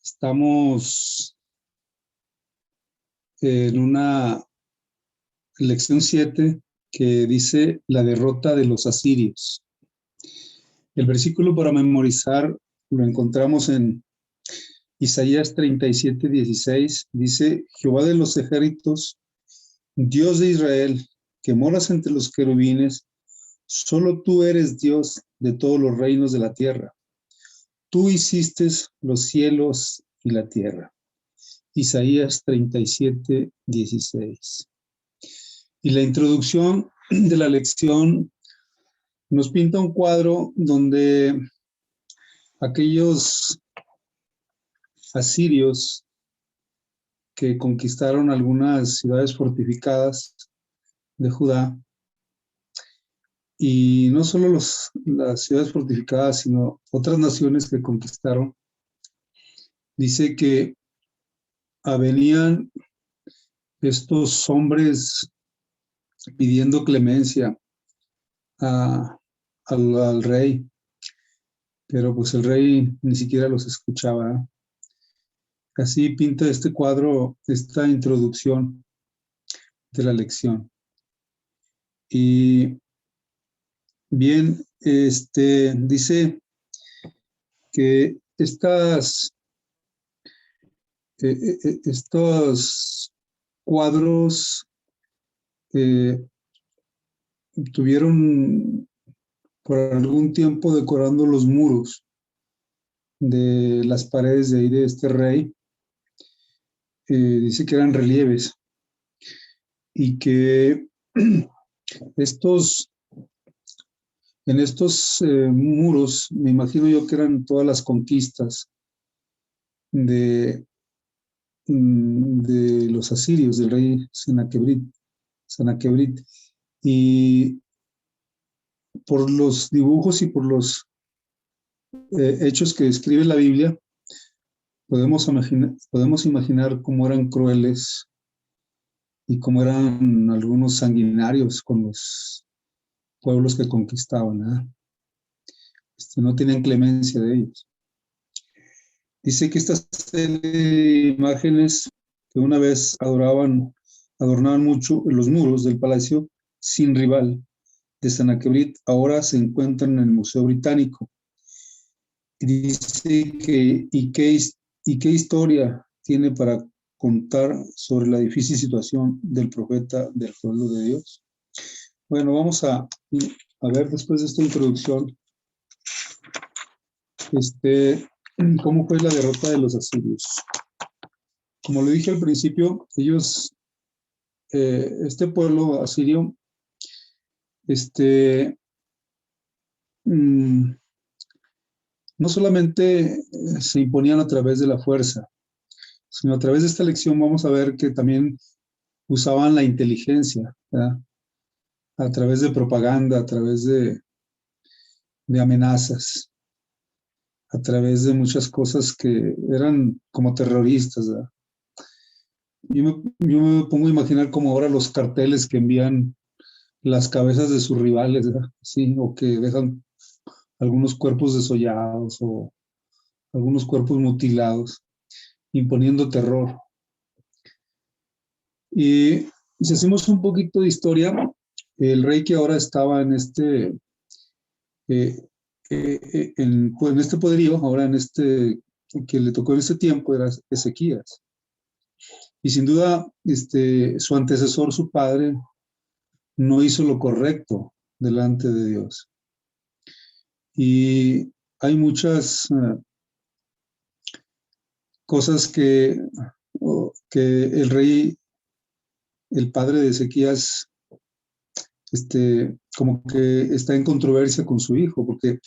Estamos en una lección 7 que dice la derrota de los asirios. El versículo para memorizar lo encontramos en Isaías 37:16. Dice: Jehová de los ejércitos, Dios de Israel, que moras entre los querubines, solo tú eres Dios de todos los reinos de la tierra. Tú hiciste los cielos y la tierra. Isaías 37:16. Y la introducción de la lección nos pinta un cuadro donde aquellos asirios que conquistaron algunas ciudades fortificadas de Judá, y no solo las ciudades fortificadas, sino otras naciones que conquistaron, dice que venían estos hombres pidiendo clemencia al rey, pero pues el rey ni siquiera los escuchaba, ¿eh? Así pinta este cuadro, esta introducción de la lección. Y bien, dice que estos cuadros tuvieron por algún tiempo decorando los muros de las paredes de ahí de este rey. Dice que eran relieves y que en estos muros, me imagino yo que eran todas las conquistas de los asirios, del rey Sennacherib, y por los dibujos y por los hechos que describe la Biblia, podemos imaginar cómo eran crueles y cómo eran algunos sanguinarios con los pueblos que conquistaban, ¿eh? No tenían clemencia de ellos. Dice que estas imágenes que una vez adornaban mucho los muros del palacio sin rival de Sennacherib, ahora se encuentran en el Museo Británico. Y dice que, ¿qué historia tiene para contar sobre la difícil situación del profeta del pueblo de Dios? Bueno, vamos a ver después de esta introducción cómo fue la derrota de los asirios. Como lo dije al principio, ellos, este pueblo asirio, no solamente se imponían a través de la fuerza, sino a través de esta lección vamos a ver que también usaban la inteligencia, ¿verdad? A través de propaganda, a través de amenazas, a través de muchas cosas que eran como terroristas, ¿verdad? Yo me pongo a imaginar como ahora los carteles que envían las cabezas de sus rivales, ¿verdad? Sí, o que dejan algunos cuerpos desollados o algunos cuerpos mutilados, imponiendo terror. Y si hacemos un poquito de historia, el rey que ahora estaba en este poderío, ahora que le tocó en este tiempo, era Ezequías. Y sin duda, su antecesor, su padre, no hizo lo correcto delante de Dios. Y hay muchas cosas que el rey, el padre de Ezequías, como que está en controversia con su hijo, porque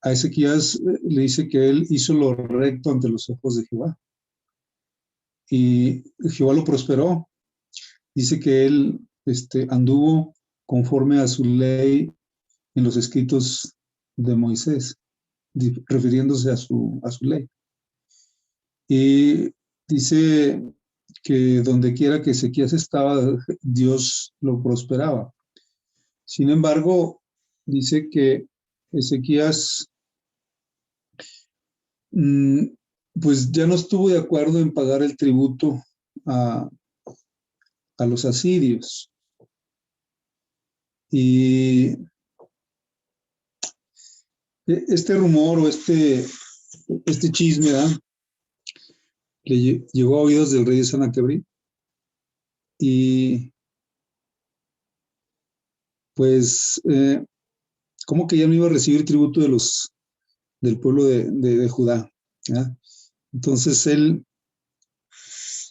a Ezequías le dice que él hizo lo recto ante los ojos de Jehová. Y Jehová lo prosperó. Dice que él anduvo conforme a su ley en los escritos de Moisés, refiriéndose a su ley. Y dice que donde quiera que Ezequías estaba, Dios lo prosperaba. Sin embargo, dice que Ezequías pues ya no estuvo de acuerdo en pagar el tributo a, a los asirios. Y este rumor o este chisme, ¿verdad?, llegó a oídos del rey de Sennacherib, y pues como que ya no iba a recibir tributo del pueblo de Judá, ¿verdad? Entonces él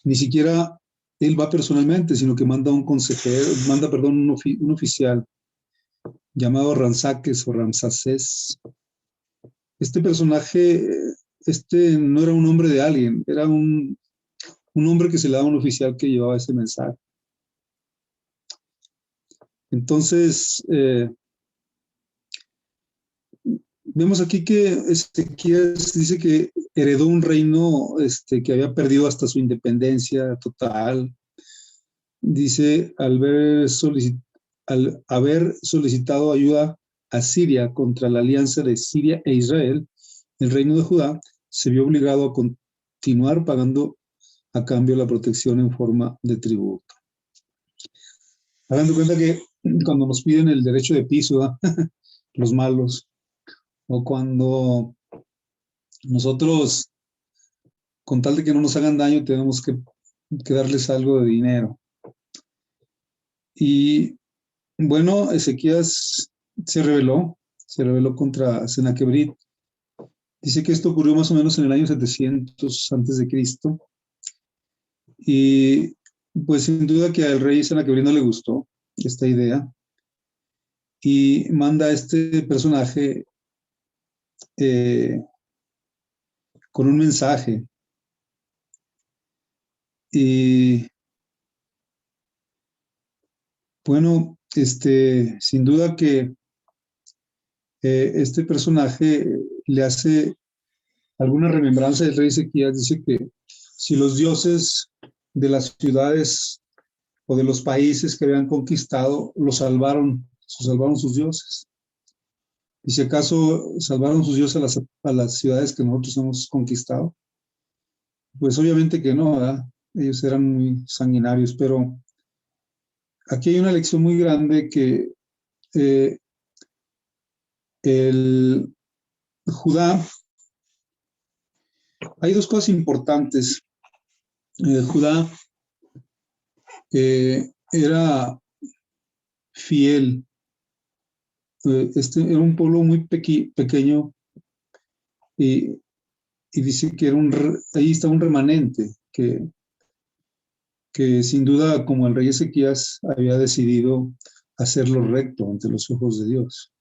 ni siquiera él va personalmente, sino que manda un consejero, manda, perdón, un oficial llamado Ransaques o Ramsacés. Este personaje, no era un hombre de alguien, era un hombre que se le daba a un oficial que llevaba ese mensaje. Entonces, vemos aquí que Ezequías dice que heredó un reino que había perdido hasta su independencia total. Dice, al haber solicitado ayuda a Siria contra la alianza de Siria e Israel, el reino de Judá se vio obligado a continuar pagando a cambio la protección en forma de tributo. Hagan de cuenta que cuando nos piden el derecho de piso, ¿verdad?, los malos, o cuando nosotros, con tal de que no nos hagan daño, tenemos que darles algo de dinero. Y bueno, Ezequías se rebeló contra Sennacherib. Dice que esto ocurrió más o menos en el año 700 antes de Cristo. Y pues sin duda que al rey Sennacherib no le gustó esta idea y manda a este personaje con un mensaje. Y bueno, sin duda que este personaje le hace alguna remembranza del rey Ezequías. Dice que si los dioses de las ciudades o de los países que habían conquistado salvaron sus dioses, y si acaso salvaron sus dioses a las ciudades que nosotros hemos conquistado, pues obviamente que no, ¿verdad? Ellos eran muy sanguinarios, pero aquí hay una lección muy grande que eh, el Judá, hay dos cosas importantes. Judá era fiel. Era un pueblo muy pequeño, y, y dice que ahí está un remanente que sin duda, como el rey Ezequías, había decidido hacerlo recto ante los ojos de Dios.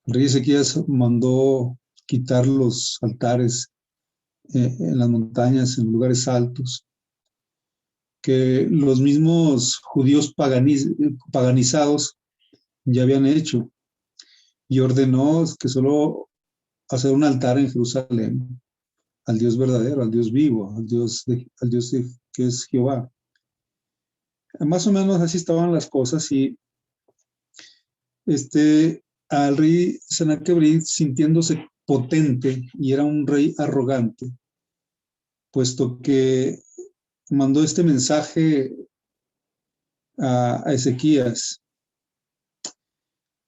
El rey Ezequías mandó quitar los altares en las montañas, en lugares altos, que los mismos judíos paganizados ya habían hecho, y ordenó que solo hacer un altar en Jerusalén al Dios verdadero, al Dios vivo, al Dios que es Jehová. Más o menos así estaban las cosas, y al rey Sennacherib, sintiéndose potente, y era un rey arrogante, puesto que mandó este mensaje a Ezequías.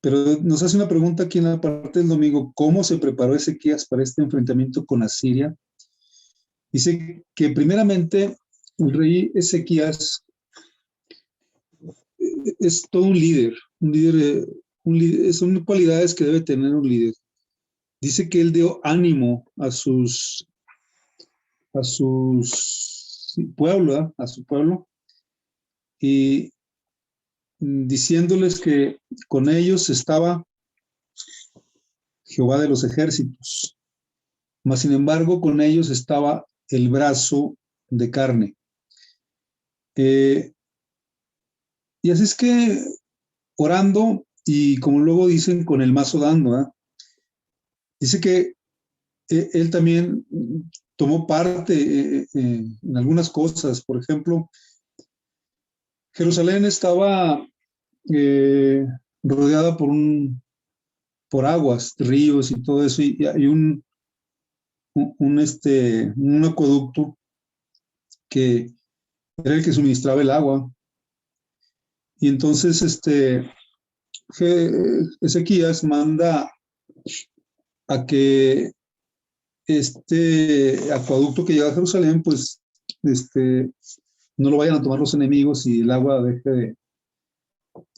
Pero nos hace una pregunta aquí en la parte del domingo: ¿cómo se preparó Ezequías para este enfrentamiento con Asiria? Dice que primeramente el rey Ezequías es todo un líder, son cualidades que debe tener un líder. Dice que él dio ánimo a su pueblo, y diciéndoles que con ellos estaba Jehová de los ejércitos, mas sin embargo con ellos estaba el brazo de carne. Y así es que orando, y como luego dicen, con el mazo dando, ¿eh? Dice que él también tomó parte en algunas cosas. Por ejemplo, Jerusalén estaba rodeada por aguas, ríos y todo eso, y hay un acueducto que era el que suministraba el agua. Y entonces Ezequías manda a que este acueducto que llega a Jerusalén, pues no lo vayan a tomar los enemigos y el agua deje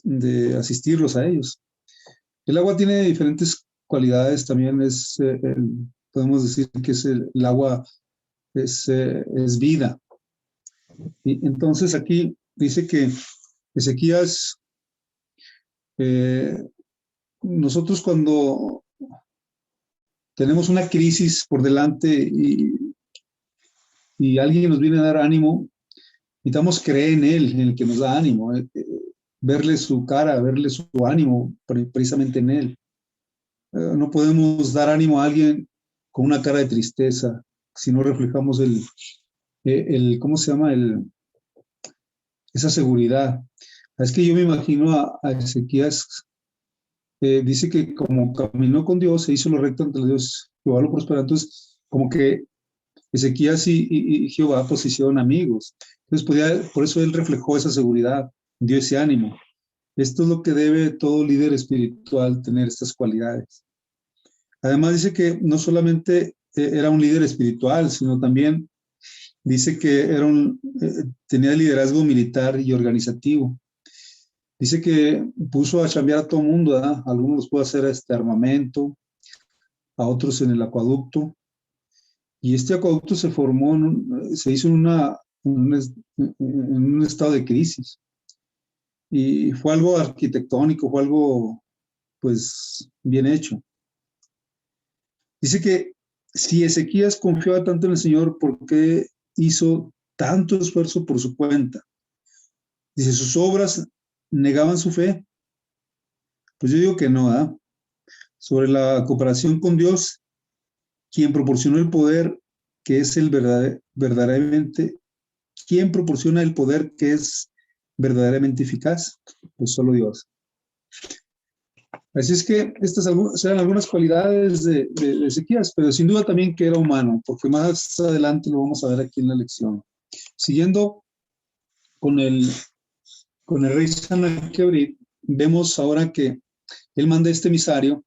de asistirlos a ellos. El agua tiene diferentes cualidades, también podemos decir que el agua es vida. Y entonces aquí dice que Ezequías, nosotros cuando tenemos una crisis por delante y alguien nos viene a dar ánimo, necesitamos creer en él, en el que nos da ánimo, verle su cara, verle su ánimo precisamente en él. No podemos dar ánimo a alguien con una cara de tristeza si no reflejamos ¿cómo se llama? Esa seguridad. Es que yo me imagino a Ezequías, dice que como caminó con Dios, se hizo lo recto ante Dios, Jehová lo prosperó. Entonces, como que Ezequías y Jehová pues hicieron amigos. Entonces, por eso él reflejó esa seguridad, dio ese ánimo. Esto es lo que debe todo líder espiritual tener, estas cualidades. Además dice que no solamente era un líder espiritual, sino también dice que tenía liderazgo militar y organizativo. Dice que puso a chambear a todo el mundo, ¿verdad? Algunos los pudo hacer armamento, a otros en el acueducto. Y este acueducto se formó, se hizo en un estado de crisis. Y fue algo arquitectónico, fue algo, pues, bien hecho. Dice que si Ezequías confiaba tanto en el Señor, ¿por qué hizo tanto esfuerzo por su cuenta? Dice, sus obras negaban su fe. Pues yo digo que no, ¿ah? Sobre la cooperación con Dios, quien proporcionó el poder que es verdaderamente, quien proporciona el poder que es verdaderamente eficaz, pues solo Dios. Así es que estas serán algunas cualidades de Ezequías, pero sin duda también que era humano, porque más adelante lo vamos a ver aquí en la lección. Siguiendo con el rey Sanaquerib, vemos ahora que él manda este emisario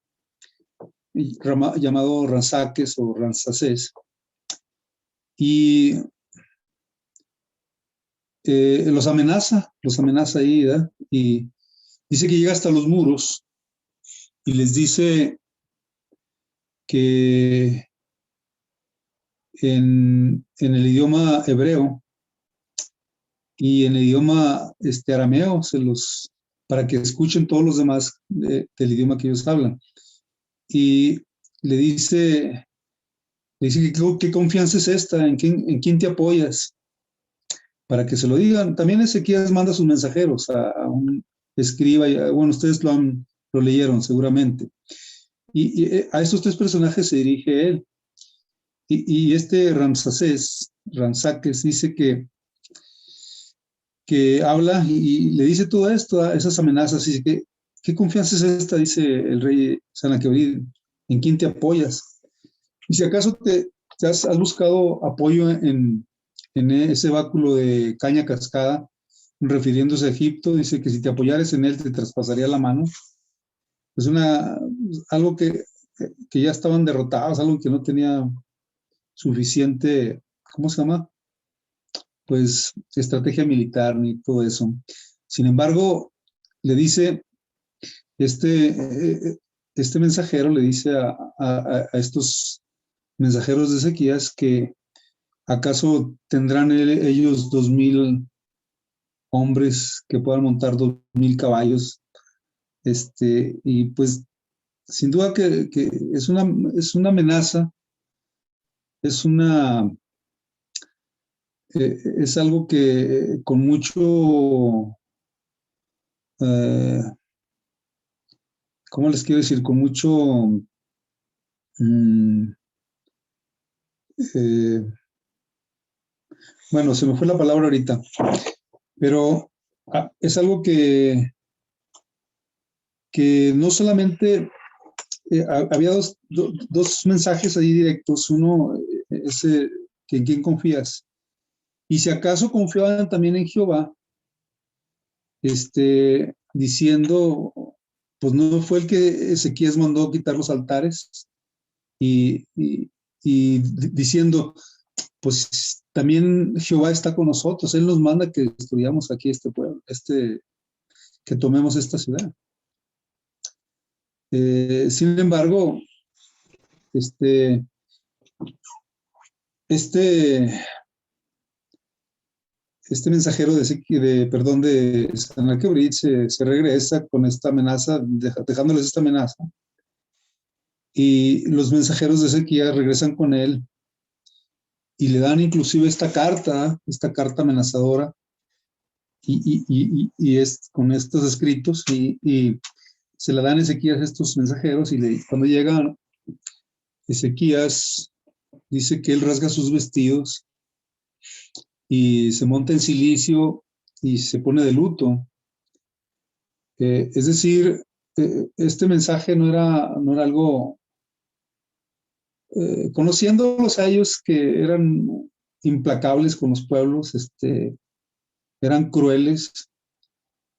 llamado Ransaques o Ransacés, y los amenaza ahí, ¿verdad? Y dice que llega hasta los muros y les dice que en el idioma hebreo y en el idioma arameo, para que escuchen todos los demás del idioma que ellos hablan. Y le dice ¿qué confianza es esta? ¿En quién te apoyas? Para que se lo digan. También Ezequías manda sus mensajeros a un escriba, bueno, ustedes lo leyeron seguramente. Y a estos tres personajes se dirige él. Y este Ransaques, dice que habla y le dice todo esto, esas amenazas. Dice que, ¿qué confianza es esta? Dice el rey Sanaquerib. ¿En quién te apoyas? Y si acaso te has buscado apoyo en ese báculo de caña cascada, refiriéndose a Egipto, dice que si te apoyares en él te traspasaría la mano. Es algo que ya estaban derrotados, algo que no tenía suficiente, ¿cómo se llama? Pues estrategia militar ni todo eso. Sin embargo, le dice, este mensajero le dice a estos mensajeros de Ezequías que acaso tendrán ellos 2,000 hombres que puedan montar 2,000 caballos. Y pues sin duda que es una amenaza, es algo que con mucho, ¿cómo les quiero decir? Con mucho, bueno, se me fue la palabra ahorita, pero es algo que no solamente había dos mensajes ahí directos. Uno, ese, que en quién confías. Y si acaso confiaban también en Jehová, diciendo, pues no fue el que Ezequías mandó quitar los altares y, y, diciendo, pues también Jehová está con nosotros, Él nos manda que destruyamos aquí este pueblo, que tomemos esta ciudad. Sin embargo, este, este, este mensajero de Sanakebrit se regresa con esta amenaza, dejándoles esta amenaza. Y los mensajeros de Ezequías regresan con él y le dan inclusive esta carta amenazadora, y es con estos escritos, y se la dan a Ezequías estos mensajeros, y cuando llegan, Ezequías dice que él rasga sus vestidos y se monta en cilicio y se pone de luto. Es decir, este mensaje no era algo, conociéndolos a ellos, que eran implacables con los pueblos, eran crueles.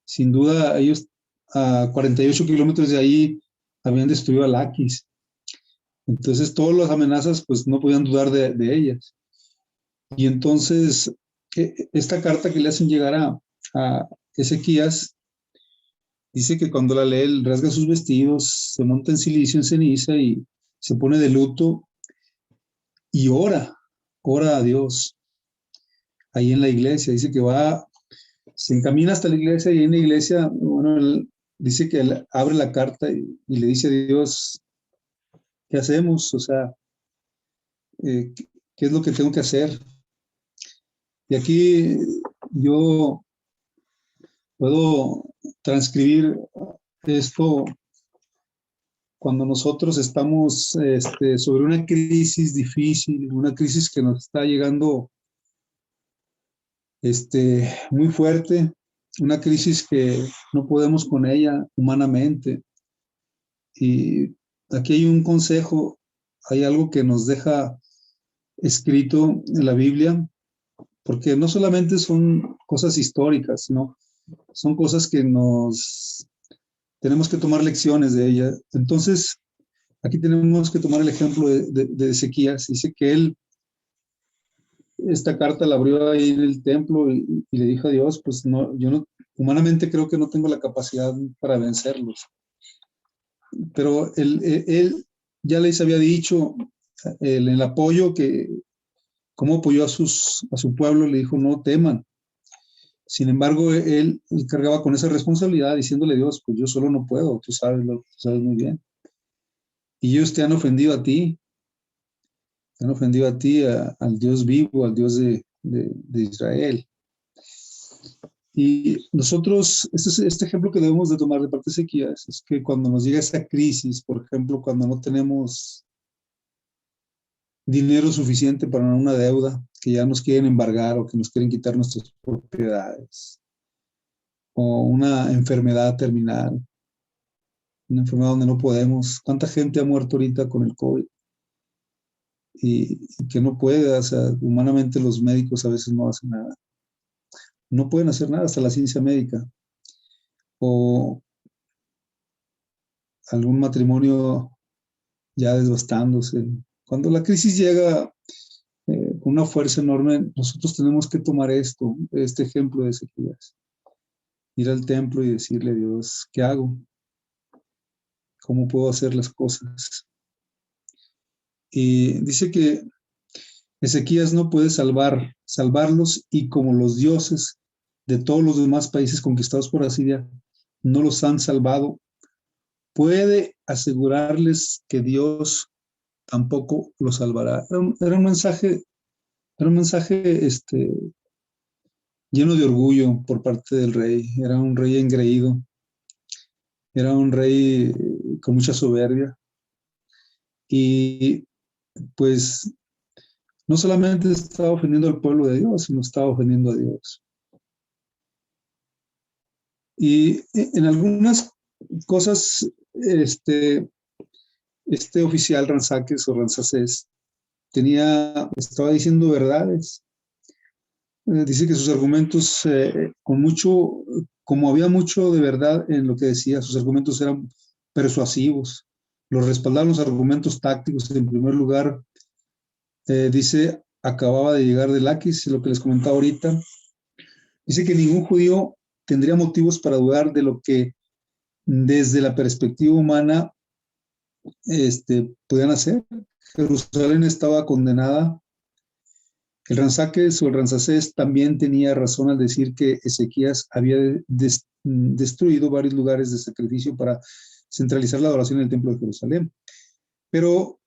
Sin duda, ellos a 48 kilómetros de ahí habían destruido a Laquis. Entonces, todas las amenazas, pues no podían dudar de ellas. Y entonces, esta carta que le hacen llegar a Ezequías, dice que cuando la lee, él rasga sus vestidos, se monta en silicio, en ceniza, y se pone de luto y ora a Dios ahí en la iglesia. Dice que se encamina hasta la iglesia, y en la iglesia, bueno, él dice que él abre la carta y le dice a Dios, ¿qué hacemos? O sea, ¿qué es lo que tengo que hacer? Y aquí yo puedo transcribir esto cuando nosotros estamos sobre una crisis difícil, una crisis que nos está llegando muy fuerte, una crisis que no podemos con ella humanamente. Y aquí hay un consejo, hay algo que nos deja escrito en la Biblia, porque no solamente son cosas históricas, ¿no? Son cosas que tenemos que tomar lecciones de ellas. Entonces, aquí tenemos que tomar el ejemplo de Ezequías. Dice que él, esta carta la abrió ahí en el templo, y le dijo a Dios, pues no, yo no, humanamente creo que no tengo la capacidad para vencerlos. Pero él ya les había dicho el apoyo, que cómo apoyó a su pueblo, le dijo, no teman. Sin embargo, él cargaba con esa responsabilidad, diciéndole a Dios, pues yo solo no puedo, tú sabes muy bien. Y ellos te han ofendido a ti, al Dios vivo, al Dios de Israel. Y nosotros, este ejemplo que debemos de tomar de parte de Ezequías, es que cuando nos llega esa crisis, por ejemplo, cuando no tenemos dinero suficiente para una deuda, que ya nos quieren embargar, o que nos quieren quitar nuestras propiedades, o una enfermedad terminal, una enfermedad donde no podemos. ¿Cuánta gente ha muerto ahorita con el COVID? Y que no puede, o sea, humanamente los médicos a veces no hacen nada. No pueden hacer nada, hasta la ciencia médica. O algún matrimonio ya desbastándose. Cuando la crisis llega con una fuerza enorme, nosotros tenemos que tomar este ejemplo de Ezequías. Ir al templo y decirle a Dios, ¿qué hago? ¿Cómo puedo hacer las cosas? Y dice que Ezequías no puede salvarlos, y como los dioses de todos los demás países conquistados por Asiria no los han salvado, puede asegurarles que Dios tampoco los salvará. Era un mensaje lleno de orgullo por parte del rey. Era un rey engreído, era un rey con mucha soberbia, y pues no solamente estaba ofendiendo al pueblo de Dios, sino estaba ofendiendo a Dios. Y en algunas cosas, este oficial Ransaques o Ransacés estaba diciendo verdades. Dice que sus argumentos, como había mucho de verdad en lo que decía, sus argumentos eran persuasivos. Los respaldaron los argumentos tácticos. En primer lugar, dice, acababa de llegar de Laquis, lo que les comentaba ahorita. Dice que ningún judío tendría motivos para dudar de lo que desde la perspectiva humana podían hacer. Jerusalén estaba condenada. El Ransaques o el Ransacés también tenía razón al decir que Ezequías había destruido varios lugares de sacrificio para centralizar la adoración en el templo de Jerusalén. Pero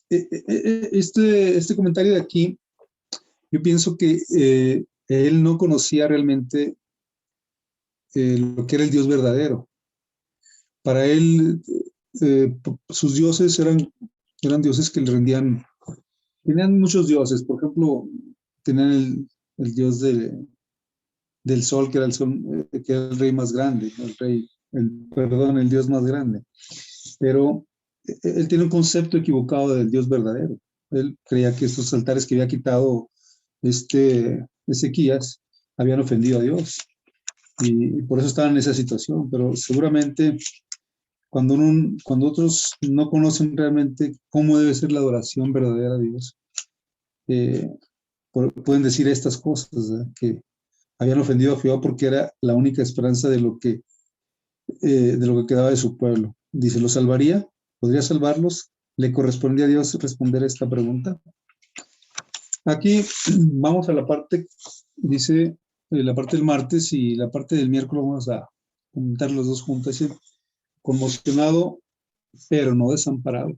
este comentario de aquí, yo pienso que él no conocía realmente lo que era el Dios verdadero. Para él, sus dioses eran dioses que le rendían. Tenían muchos dioses. Por ejemplo, tenían el dios del sol, que era que era el rey más grande, el dios más grande. Pero él tiene un concepto equivocado del Dios verdadero. Él creía que estos altares que había quitado Ezequías habían ofendido a Dios. Y por eso estaban en esa situación. Pero seguramente cuando otros no conocen realmente cómo debe ser la adoración verdadera a Dios, pueden decir estas cosas, ¿verdad? Que habían ofendido a Jehová porque era la única esperanza de lo que quedaba de su pueblo. Dice, ¿lo salvaría? ¿Podría salvarlos? ¿Le correspondía a Dios responder a esta pregunta? Aquí vamos a la parte, dice, la parte del martes y la parte del miércoles vamos a comentar los dos juntos. Dice, conmocionado, pero no desamparado.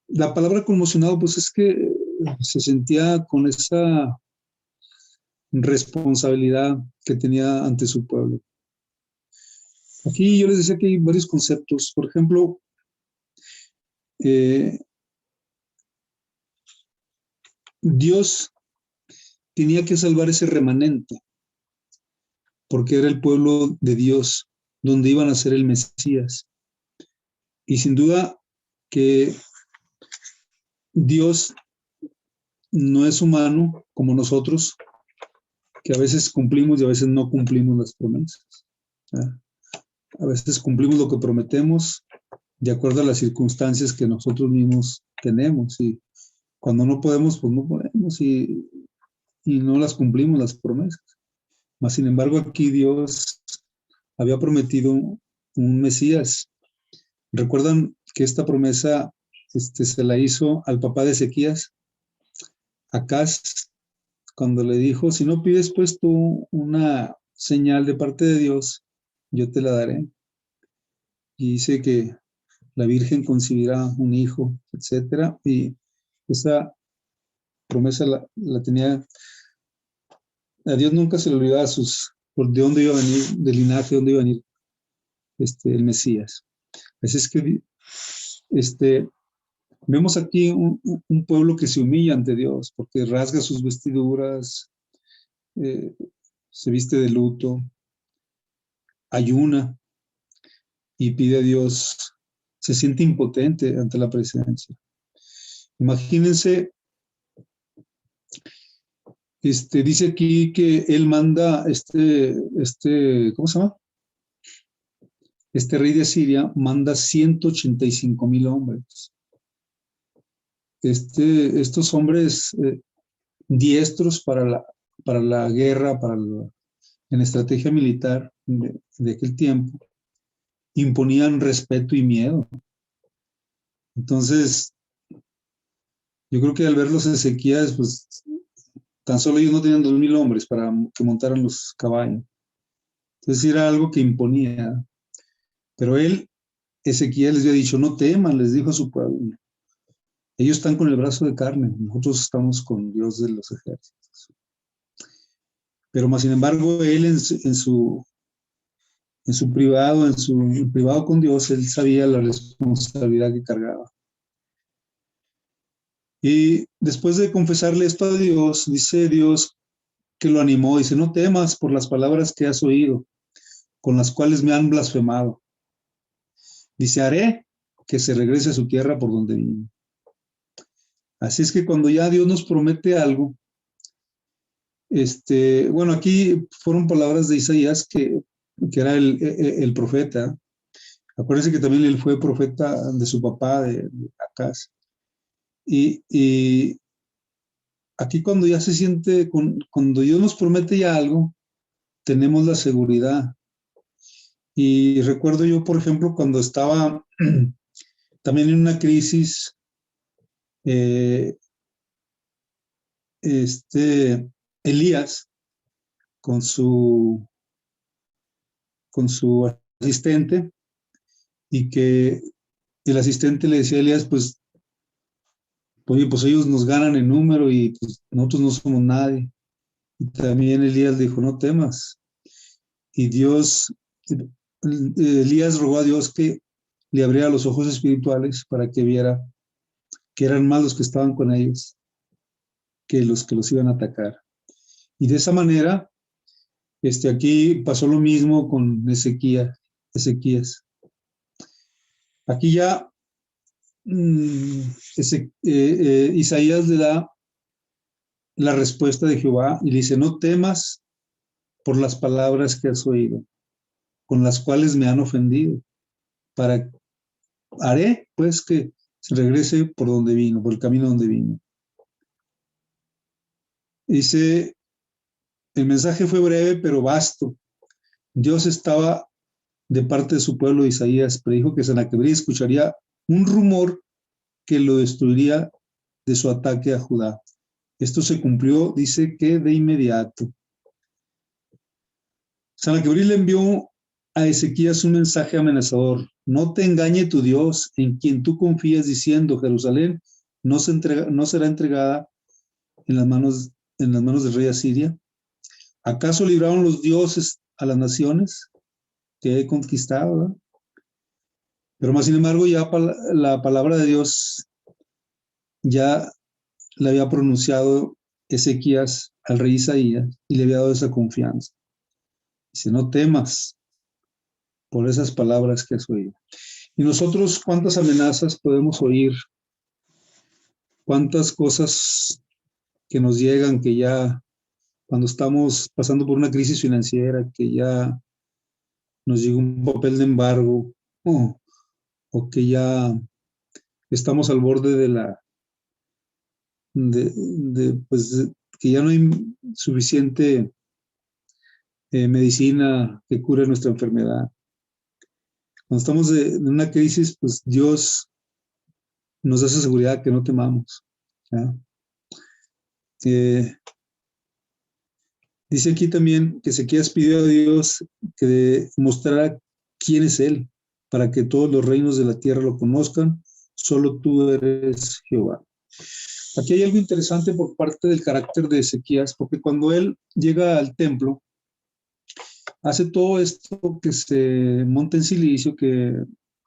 La palabra conmocionado, pues es que se sentía con esa responsabilidad que tenía ante su pueblo. Aquí yo les decía que hay varios conceptos. Por ejemplo, Dios tenía que salvar ese remanente, porque era el pueblo de Dios, donde iban a ser el Mesías. Y sin duda que Dios no es humano como nosotros, que a veces cumplimos y a veces no cumplimos las promesas. A veces cumplimos lo que prometemos de acuerdo a las circunstancias que nosotros mismos tenemos. Y cuando no podemos, pues no podemos y no las cumplimos las promesas. Mas, sin embargo, aquí Dios había prometido un Mesías. ¿Recuerdan que esta promesa se la hizo al papá de Ezequías, Acaz, cuando le dijo, si no pides pues tú una señal de parte de Dios, yo te la daré? Y dice que la Virgen concebirá un hijo, etcétera. Y esa promesa la tenía, a Dios nunca se le olvidaba de dónde iba a venir, del linaje, de dónde iba a venir el Mesías. Así es que vemos aquí un pueblo que se humilla ante Dios, porque rasga sus vestiduras, se viste de luto, ayuna y pide a Dios, se siente impotente ante la presencia. Imagínense, dice aquí que él manda, ¿cómo se llama? Este rey de Siria manda 185,000 hombres. Estos hombres diestros para la guerra, en estrategia militar de aquel tiempo, imponían respeto y miedo. Entonces, yo creo que al ver los Ezequías, pues tan solo ellos no tenían 2,000 hombres para que montaran los caballos. Entonces era algo que imponía. Pero Ezequiel les había dicho, no teman, les dijo a su pueblo. Ellos están con el brazo de carne, nosotros estamos con Dios de los ejércitos. Pero más sin embargo, él en su privado, en privado con Dios, él sabía la responsabilidad que cargaba. Y después de confesarle esto a Dios, dice Dios que lo animó. Dice, no temas por las palabras que has oído, con las cuales me han blasfemado. Dice, haré que se regrese a su tierra por donde vino. Así es que cuando ya Dios nos promete algo, bueno, aquí fueron palabras de Isaías, que era el profeta. Acuérdense que también él fue profeta de su papá, de Acaz. Y aquí cuando ya se siente, cuando Dios nos promete ya algo, tenemos la seguridad. Y recuerdo yo, por ejemplo, cuando estaba también en una crisis, eh, Elías con su asistente, y que el asistente le decía a Elías, pues ellos nos ganan en número y pues nosotros no somos nadie. Y también Elías dijo, no temas. Y Elías rogó a Dios que le abriera los ojos espirituales para que viera que eran más los que estaban con ellos que los iban a atacar. Y de esa manera, aquí pasó lo mismo con Ezequías. Aquí ya Isaías le da la respuesta de Jehová y le dice, no temas por las palabras que has oído, con las cuales me han ofendido, haré pues que se regrese por donde vino, por el camino donde vino. Dice, el mensaje fue breve pero vasto. Dios estaba de parte de su pueblo. Isaías predijo que Sennacherib escucharía un rumor que lo destruiría de su ataque a Judá. Esto se cumplió, dice que de inmediato. Sennacherib le envió a Ezequías un mensaje amenazador. No te engañe tu Dios, en quien tú confías, diciendo, Jerusalén no será entregada en las manos del rey Asiria. ¿Acaso libraron los dioses a las naciones que he conquistado? ¿Verdad? Pero más sin embargo, ya la palabra de Dios ya le había pronunciado Ezequías al rey Isaías y le había dado esa confianza. Dice, no temas por esas palabras que has oído. Y nosotros, ¿cuántas amenazas podemos oír? ¿Cuántas cosas que nos llegan, que ya cuando estamos pasando por una crisis financiera, que ya nos llega un papel de embargo, o que ya estamos al borde que ya no hay suficiente medicina que cure nuestra enfermedad? Cuando estamos en una crisis, pues Dios nos da esa seguridad que no temamos. Dice aquí también que Ezequías pidió a Dios que mostrara quién es Él, para que todos los reinos de la tierra lo conozcan. Solo tú eres Jehová. Aquí hay algo interesante por parte del carácter de Ezequías, porque cuando él llega al templo, hace todo esto que se monta en silicio, que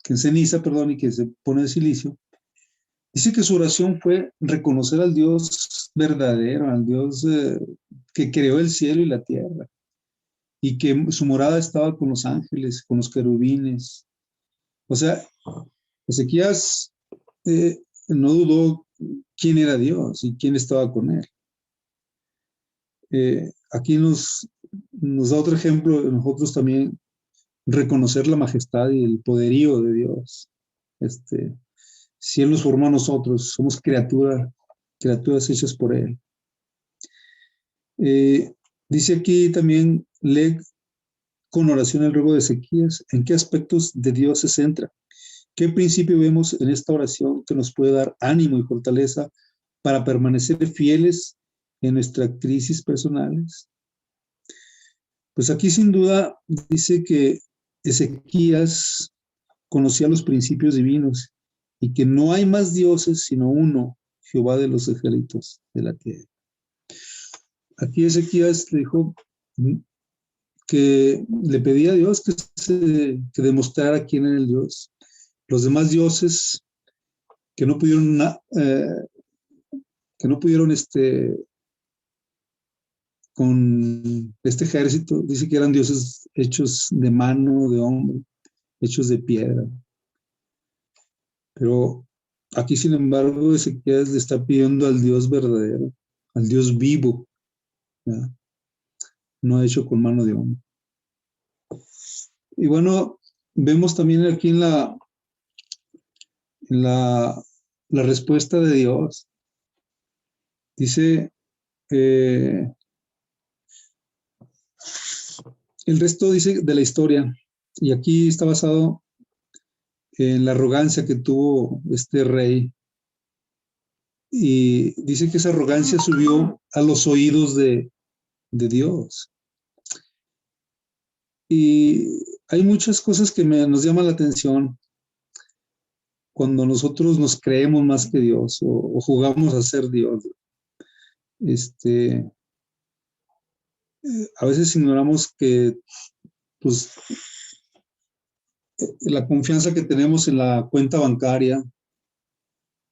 en ceniza, perdón, y que se pone de silicio. Dice que su oración fue reconocer al Dios verdadero, al Dios que creó el cielo y la tierra, y que su morada estaba con los ángeles, con los querubines. O sea, Ezequías no dudó quién era Dios y quién estaba con él. Aquí nos da otro ejemplo de nosotros también reconocer la majestad y el poderío de Dios. Si Él nos formó a nosotros, somos criaturas hechas por Él. Dice aquí también, lee con oración el ruego de Ezequías, ¿en qué aspectos de Dios se centra? ¿Qué principio vemos en esta oración que nos puede dar ánimo y fortaleza para permanecer fieles en nuestras crisis personales? Pues aquí sin duda dice que Ezequías conocía los principios divinos y que no hay más dioses sino uno, Jehová de los ejércitos de la tierra. Aquí Ezequías le dijo que le pedía a Dios que demostrara quién era el Dios. Los demás dioses que no pudieron con este ejército. Dice que eran dioses hechos de mano de hombre, hechos de piedra. Pero aquí, sin embargo, Ezequías le está pidiendo al Dios verdadero, al Dios vivo, ¿verdad? No hecho con mano de hombre. Y bueno, vemos también aquí en la respuesta de Dios. Dice, el resto dice de la historia, y aquí está basado en la arrogancia que tuvo este rey. Y dice que esa arrogancia subió a los oídos de Dios. Y hay muchas cosas que nos llaman la atención cuando nosotros nos creemos más que Dios o jugamos a ser Dios. A veces ignoramos que pues, la confianza que tenemos en la cuenta bancaria,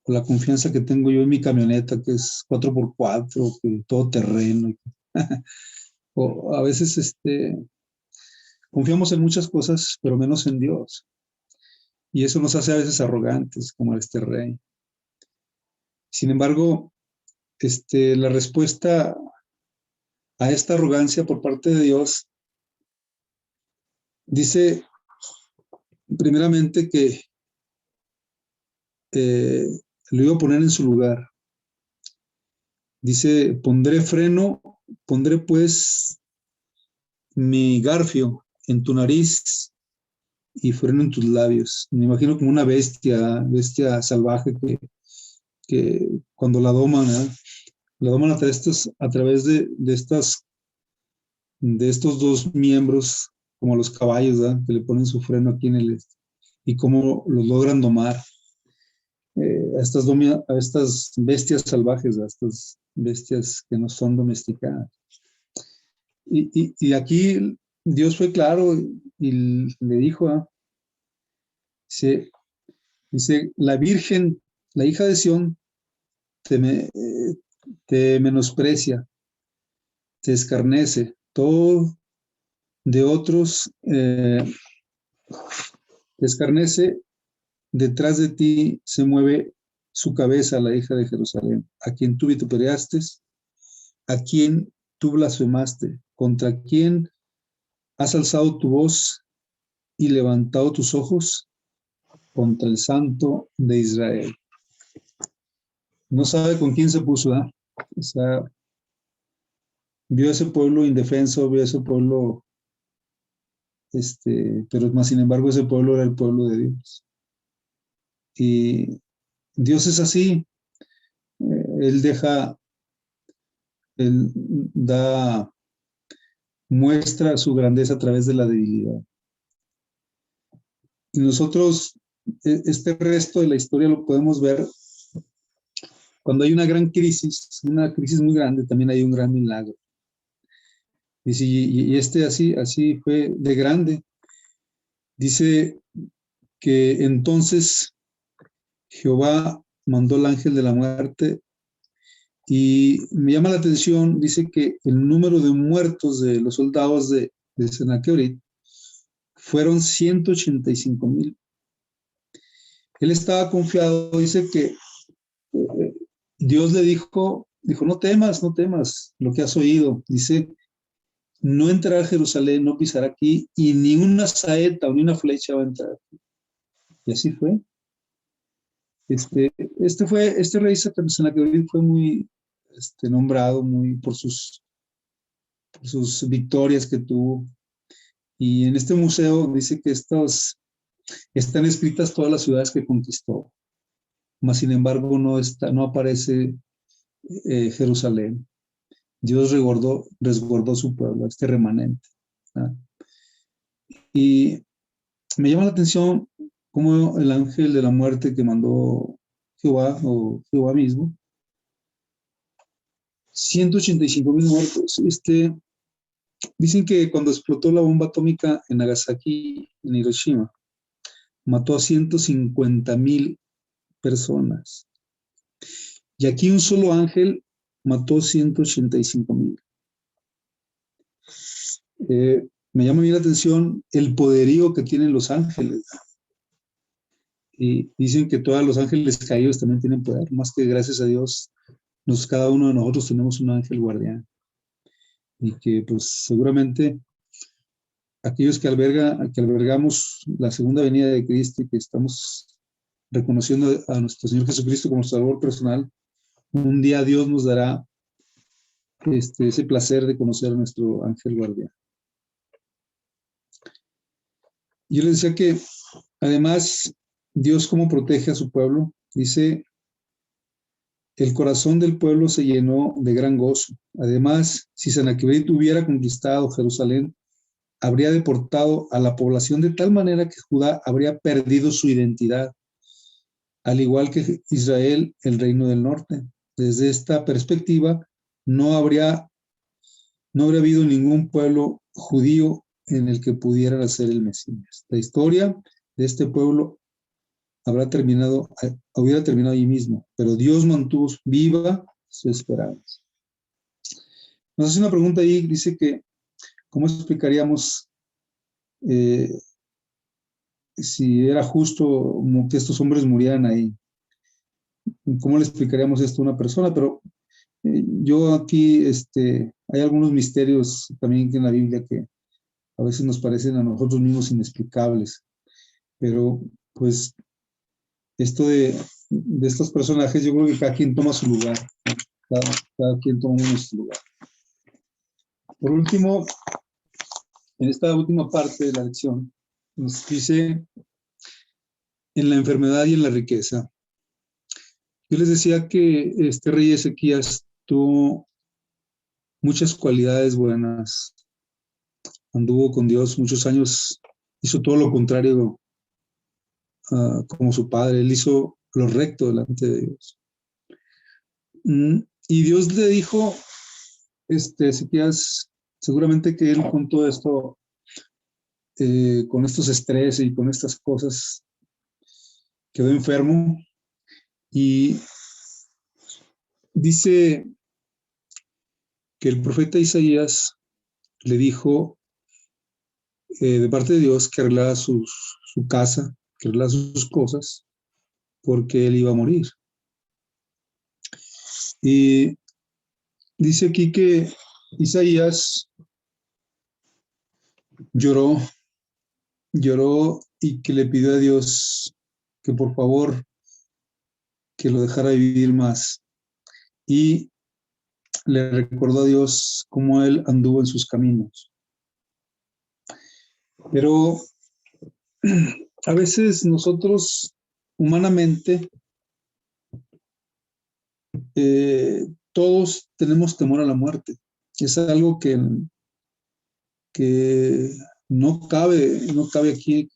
o la confianza que tengo yo en mi camioneta, que es 4x4, que todo terreno. O a veces confiamos en muchas cosas, pero menos en Dios. Y eso nos hace a veces arrogantes, como este rey. Sin embargo, la respuesta a esta arrogancia por parte de Dios dice primeramente que lo iba a poner en su lugar. Dice, pondré pues mi garfio en tu nariz y freno en tus labios. Me imagino como una bestia salvaje que cuando la doman, ¿eh? La doman a través de estos dos miembros, como los caballos, ¿verdad? Que le ponen su freno aquí en el y cómo los logran domar a estas bestias salvajes, a estas bestias que no son domesticadas. Y aquí Dios fue claro y le dijo, dice, la Virgen, la hija de Sión, te menosprecia, te escarnece, todo de otros te escarnece, detrás de ti se mueve su cabeza, la hija de Jerusalén, a quien tú vituperaste, a quien tú blasfemaste, contra quien has alzado tu voz y levantado tus ojos contra el Santo de Israel. No sabe con quién se puso, ¿eh? O sea, vio a ese pueblo indefenso, vio a ese pueblo, pero más sin embargo ese pueblo era el pueblo de Dios. Y Dios es así, Él muestra su grandeza a través de la debilidad. Y nosotros, este resto de la historia lo podemos ver cuando hay una crisis muy grande, también hay un gran milagro. Y así fue de grande. Dice que entonces Jehová mandó el ángel de la muerte y me llama la atención, dice que el número de muertos de los soldados de Sennacherib fueron 185,000. Él estaba confiado, dice que Dios le dijo, no temas lo que has oído. Dice, no entrará a Jerusalén, no pisará aquí, y ni una saeta o ni una flecha va a entrar. Y así fue. Este rey Sennacherib fue muy nombrado muy por sus victorias que tuvo. Y en este museo dice que están escritas todas las ciudades que conquistó. Mas, sin embargo, no aparece Jerusalén. Dios resguardó su pueblo, este remanente. ¿Ah? Y me llama la atención cómo el ángel de la muerte que mandó Jehová, o Jehová mismo, 185,000 muertos. Dicen que cuando explotó la bomba atómica en Nagasaki, en Hiroshima, mató a 150,000 personas. Y aquí un solo ángel mató 185,000. Me llama bien la atención el poderío que tienen los ángeles. Y dicen que todos los ángeles caídos también tienen poder, más que gracias a Dios, cada uno de nosotros tenemos un ángel guardián. Y que pues seguramente aquellos que albergamos la segunda venida de Cristo y que estamos reconociendo a nuestro Señor Jesucristo como Salvador personal, un día Dios nos dará ese placer de conocer a nuestro ángel guardián. Yo les decía que además Dios cómo protege a su pueblo. Dice, el corazón del pueblo se llenó de gran gozo. Además, si Sennacherib hubiera conquistado Jerusalén, habría deportado a la población de tal manera que Judá habría perdido su identidad, al igual que Israel, el reino del norte. Desde esta perspectiva, no habría habido ningún pueblo judío en el que pudiera nacer el Mesías. La historia de este pueblo hubiera terminado allí mismo, pero Dios mantuvo viva su esperanza. Nos hace una pregunta ahí, dice que, ¿cómo explicaríamos si era justo que estos hombres murieran ahí? ¿Cómo le explicaríamos esto a una persona? Pero yo aquí, hay algunos misterios también en la Biblia que a veces nos parecen a nosotros mismos inexplicables, pero pues esto de estos personajes, yo creo que cada quien toma su lugar, ¿no? Cada quien toma su lugar. Por último, en esta última parte de la lección, nos dice en la enfermedad y en la riqueza. Yo les decía que este rey Ezequías tuvo muchas cualidades buenas, anduvo con Dios muchos años, hizo todo lo contrario como su padre, él hizo lo recto delante de Dios. Y Dios le dijo, Ezequías, seguramente que él con todo esto, con estos estrés y con estas cosas, quedó enfermo y dice que el profeta Isaías le dijo de parte de Dios que arreglara su casa, que arreglara sus cosas, porque él iba a morir. Y dice aquí que Isaías lloró y que le pidió a Dios que por favor que lo dejara vivir más. Y le recordó a Dios cómo él anduvo en sus caminos. Pero a veces nosotros humanamente todos tenemos temor a la muerte. Es algo que no cabe aquí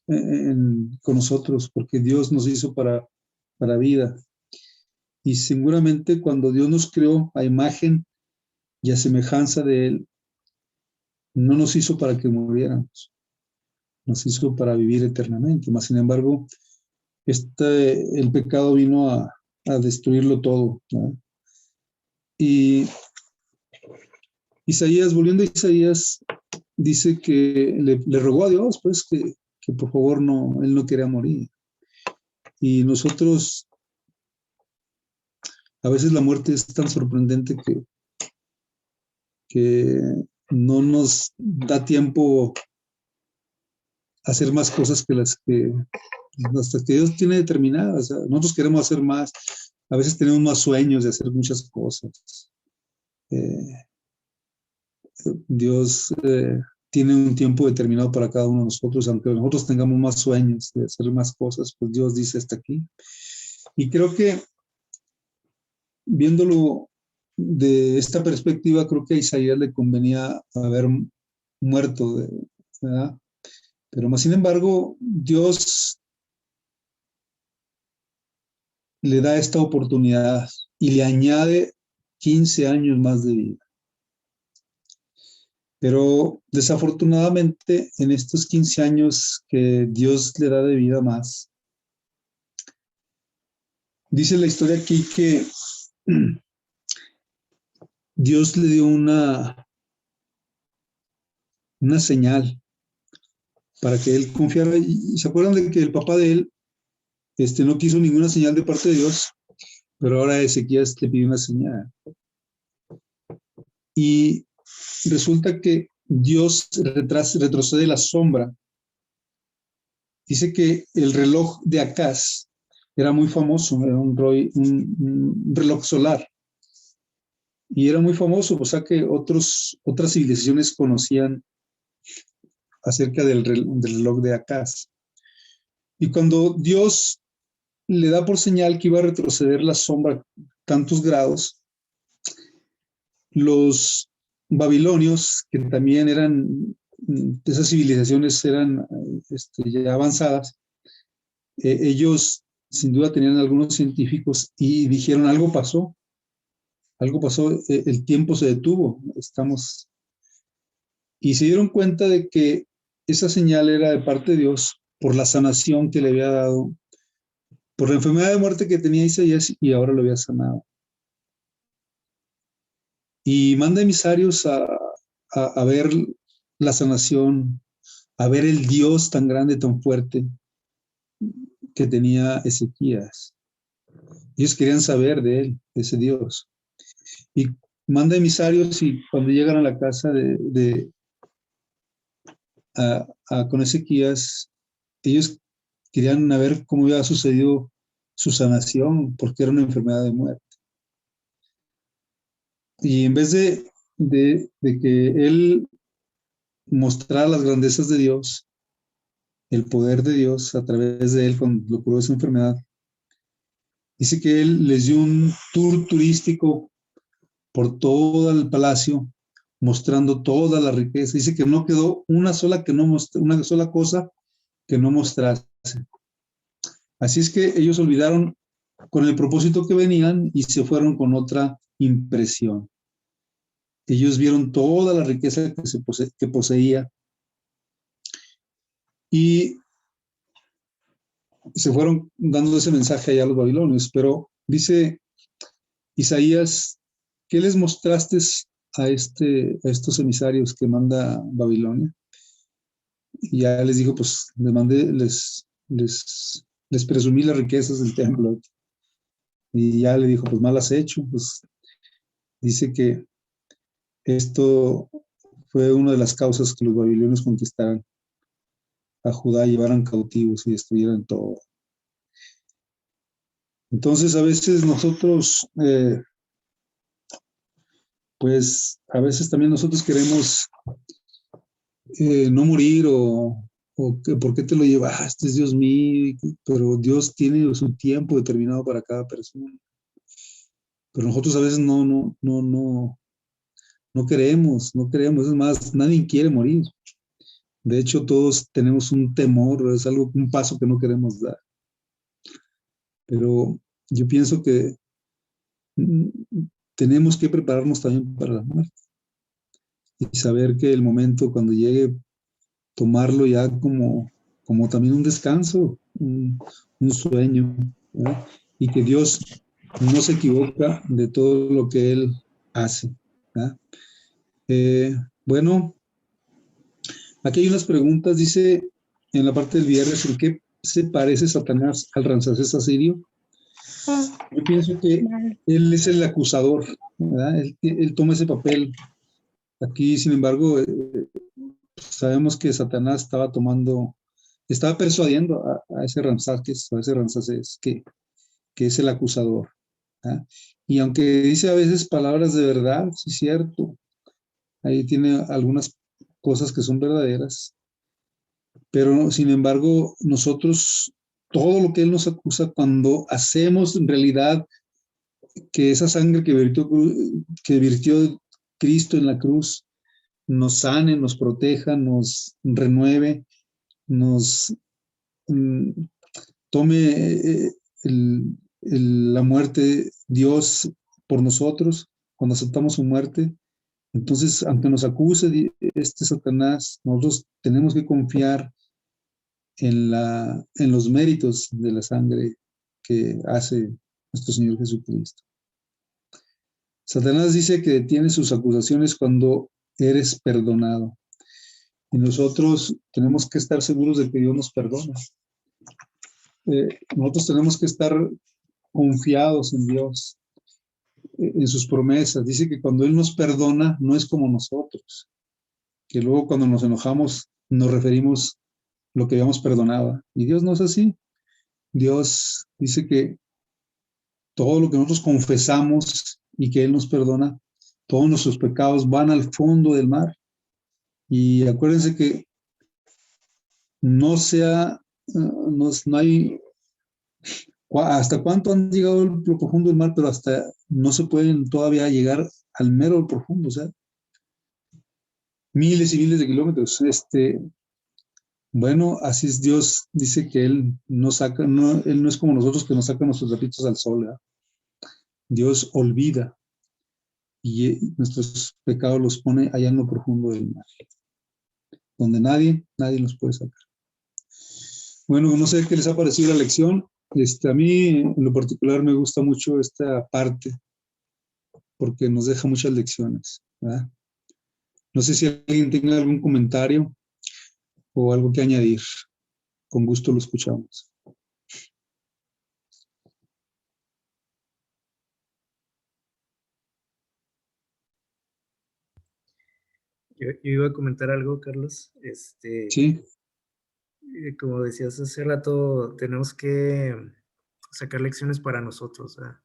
con nosotros, porque Dios nos hizo para vida. Y seguramente cuando Dios nos creó a imagen y a semejanza de Él, no nos hizo para que muriéramos, nos hizo para vivir eternamente. Mas, sin embargo, el pecado vino a destruirlo todo, ¿no? Y Isaías, volviendo a Isaías, dice que le rogó a Dios, pues, que por favor él no quería morir. Y nosotros, a veces la muerte es tan sorprendente que no nos da tiempo a hacer más cosas que las que hasta que Dios tiene determinadas. O sea, nosotros queremos hacer más, a veces tenemos más sueños de hacer muchas cosas. Dios tiene un tiempo determinado para cada uno de nosotros, aunque nosotros tengamos más sueños de hacer más cosas, pues Dios dice hasta aquí. Y creo que viéndolo de esta perspectiva, creo que a Isaías le convenía haber muerto, ¿verdad? Pero más sin embargo, Dios le da esta oportunidad y le añade 15 años más de vida. Pero desafortunadamente, en estos 15 años que Dios le da de vida más, dice la historia aquí que Dios le dio una señal para que él confiara. Y se acuerdan de que el papá de él no quiso ninguna señal de parte de Dios, pero ahora Ezequías le pidió una señal. Y resulta que Dios retrocede la sombra. Dice que el reloj de Acaz era muy famoso, era un reloj solar. Y era muy famoso, o sea que otras civilizaciones conocían acerca del reloj de Acaz. Y cuando Dios le da por señal que iba a retroceder la sombra tantos grados, los babilonios, que también eran, esas civilizaciones eran ya avanzadas, ellos sin duda tenían algunos científicos y dijeron algo pasó, el tiempo se detuvo, y se dieron cuenta de que esa señal era de parte de Dios por la sanación que le había dado, por la enfermedad de muerte que tenía Isaías y ahora lo había sanado. Y manda emisarios a ver la sanación, a ver el Dios tan grande, tan fuerte que tenía Ezequías. Ellos querían saber de él, de ese Dios. Y manda emisarios y cuando llegan a la casa con Ezequías, ellos querían ver cómo había sucedido su sanación, porque era una enfermedad de muerte. Y en vez de que él mostrara las grandezas de Dios, el poder de Dios a través de él cuando lo curó de esa enfermedad, dice que él les dio un tour turístico por todo el palacio, mostrando toda la riqueza. Dice que no quedó una sola cosa que no mostrase. Así es que ellos olvidaron con el propósito que venían y se fueron con otra impresión. Ellos vieron toda la riqueza que poseía y se fueron dando ese mensaje allá a los babilonios. Pero dice Isaías, ¿qué les mostraste a estos emisarios que manda Babilonia? Y ya les dijo, pues les presumí las riquezas del templo. Y ya le dijo, pues mal has hecho. Pues dice que esto fue una de las causas que los babilonios conquistaran a Judá, llevaran cautivos y destruyeran todo. Entonces a veces nosotros, pues a veces también nosotros queremos no morir o que, ¿por qué te lo llevaste, Dios mío? Pero Dios tiene su tiempo determinado para cada persona. Pero nosotros a veces no queremos, es más, nadie quiere morir. De hecho, todos tenemos un temor, es un paso que no queremos dar. Pero yo pienso que tenemos que prepararnos también para la muerte y saber que el momento cuando llegue, tomarlo ya como también un descanso, un sueño, ¿verdad? Y que Dios no se equivoca de todo lo que Él hace, ¿verdad? Bueno, aquí hay unas preguntas, dice en la parte del viernes, ¿en qué se parece Satanás al Ramsés asirio? Yo pienso que él es el acusador, ¿verdad? Él toma ese papel. Aquí, sin embargo, sabemos que Satanás estaba persuadiendo a ese Ramsés que es el acusador, ¿verdad? Y aunque dice a veces palabras de verdad, sí es cierto, ahí tiene algunas cosas que son verdaderas, pero sin embargo, nosotros, todo lo que él nos acusa, cuando hacemos en realidad que esa sangre que virtió Cristo en la cruz nos sane, nos proteja, nos renueve, nos tome la muerte Dios por nosotros, cuando aceptamos su muerte. Entonces, aunque nos acuse este Satanás, nosotros tenemos que confiar en los méritos de la sangre que hace nuestro Señor Jesucristo. Satanás dice que detiene sus acusaciones cuando eres perdonado. Y nosotros tenemos que estar seguros de que Dios nos perdona. Nosotros tenemos que estar confiados en Dios, en sus promesas. Dice que cuando Él nos perdona, no es como nosotros, que luego cuando nos enojamos nos referimos lo que habíamos perdonado. Y Dios no es así. Dios dice que todo lo que nosotros confesamos y que Él nos perdona, todos nuestros pecados van al fondo del mar. Y acuérdense que no sea, no hay, hasta cuánto han llegado lo profundo del mar, pero hasta no se pueden todavía llegar al mero profundo, o sea, miles y miles de kilómetros. Bueno, así es Dios, dice que Él no saca, no, Él no es como nosotros que nos saca nuestros trapitos al sol, ¿verdad? Dios olvida y nuestros pecados los pone allá en lo profundo del mar, donde nadie los puede sacar. Bueno, no sé qué les ha parecido la lección. A mí en lo particular me gusta mucho esta parte porque nos deja muchas lecciones, ¿verdad? No sé si alguien tenga algún comentario o algo que añadir. Con gusto lo escuchamos. Yo iba a comentar algo, Carlos. Sí, Como decías hace rato, tenemos que sacar lecciones para nosotros. ¿Verdad?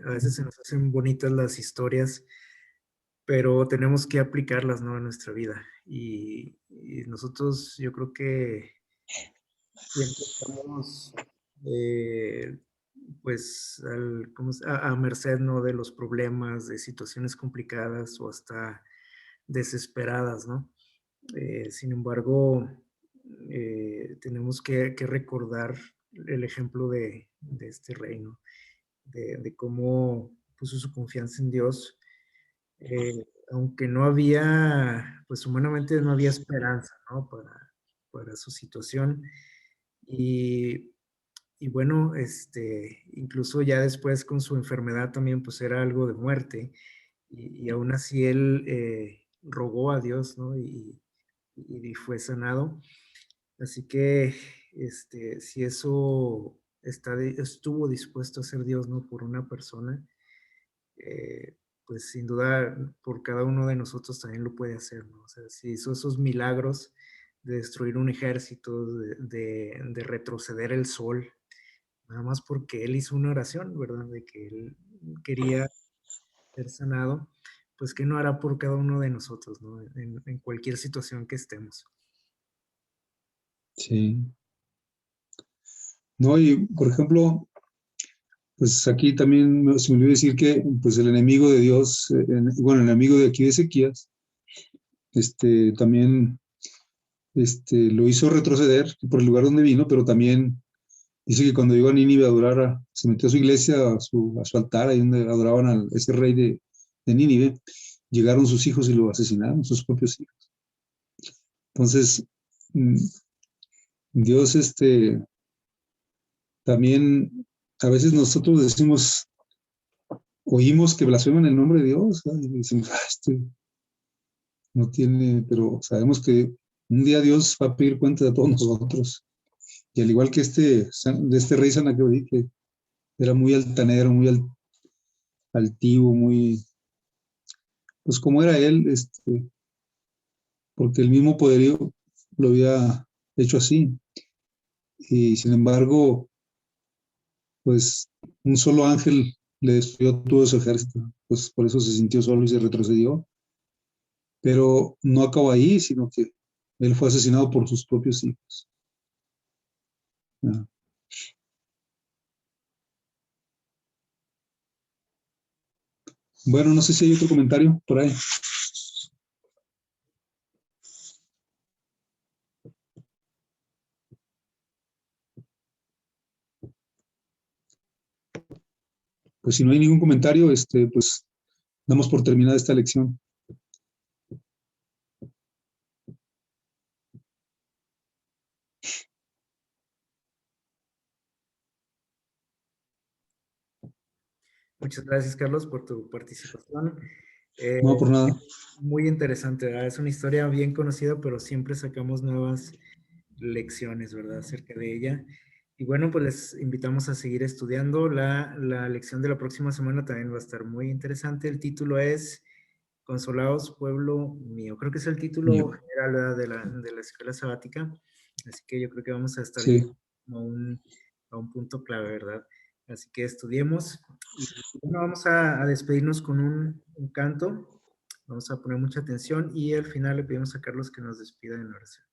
A veces se nos hacen bonitas las historias, pero tenemos que aplicarlas, ¿no? En nuestra vida. Y nosotros, yo creo que siempre estamos, eh, pues, a merced, ¿no? De los problemas, de situaciones complicadas o hasta desesperadas, ¿no? Sin embargo, tenemos que recordar el ejemplo de este reino, de cómo puso su confianza en Dios, aunque no había, pues humanamente no había esperanza, ¿no? Para su situación. Y, y bueno, incluso ya después con su enfermedad también, pues era algo de muerte. Y aún así él rogó a Dios, ¿no? Y fue sanado. Así que, si eso estuvo dispuesto a ser Dios, ¿no? Por una persona, pues sin duda por cada uno de nosotros también lo puede hacer, ¿no? O sea, si hizo esos milagros de destruir un ejército, de retroceder el sol, nada más porque él hizo una oración, ¿verdad? De que él quería ser sanado, pues ¿qué no hará por cada uno de nosotros, ¿no? En cualquier situación que estemos. sí. No, y por ejemplo, pues aquí también se me olvidó decir que pues el enemigo de Dios, bueno, el enemigo de aquí de Ezequías, también lo hizo retroceder por el lugar donde vino, pero también dice que cuando llegó a Nínive a adorar, se metió a su iglesia, a su altar, ahí donde adoraban a ese rey de Nínive, llegaron sus hijos y lo asesinaron, sus propios hijos. Entonces, mm, Dios, también, a veces nosotros decimos, oímos que blasfeman el nombre de Dios, ¿no? Y decimos, no tiene, pero sabemos que un día Dios va a pedir cuenta de todos nosotros. Y al igual que de este rey Sanaquerí, que era muy altanero, muy altivo, muy, pues como era él, porque el mismo poderío lo había hecho así. Y sin embargo, pues un solo ángel le destruyó todo su ejército. Pues por eso se sintió solo y se retrocedió. Pero no acabó ahí, sino que él fue asesinado por sus propios hijos. Ah. Bueno, no sé si hay otro comentario por ahí. Pues si no hay ningún comentario, pues damos por terminada esta lección. Muchas gracias, Carlos, por tu participación. No, Eh, por nada. Muy interesante, ¿verdad? Es una historia bien conocida, pero siempre sacamos nuevas lecciones, ¿verdad? Acerca de ella. Y bueno, pues les invitamos a seguir estudiando. La lección de la próxima semana también va a estar muy interesante. El título es Consolados, pueblo mío. Creo que es el título Mío. general, ¿verdad? de la escuela sabática. Así que yo creo que vamos a estar Sí. llegando a un punto clave, ¿verdad? Así que estudiemos. Y bueno, vamos a despedirnos con un canto. Vamos a poner mucha atención y al final le pedimos a Carlos que nos despida en oración.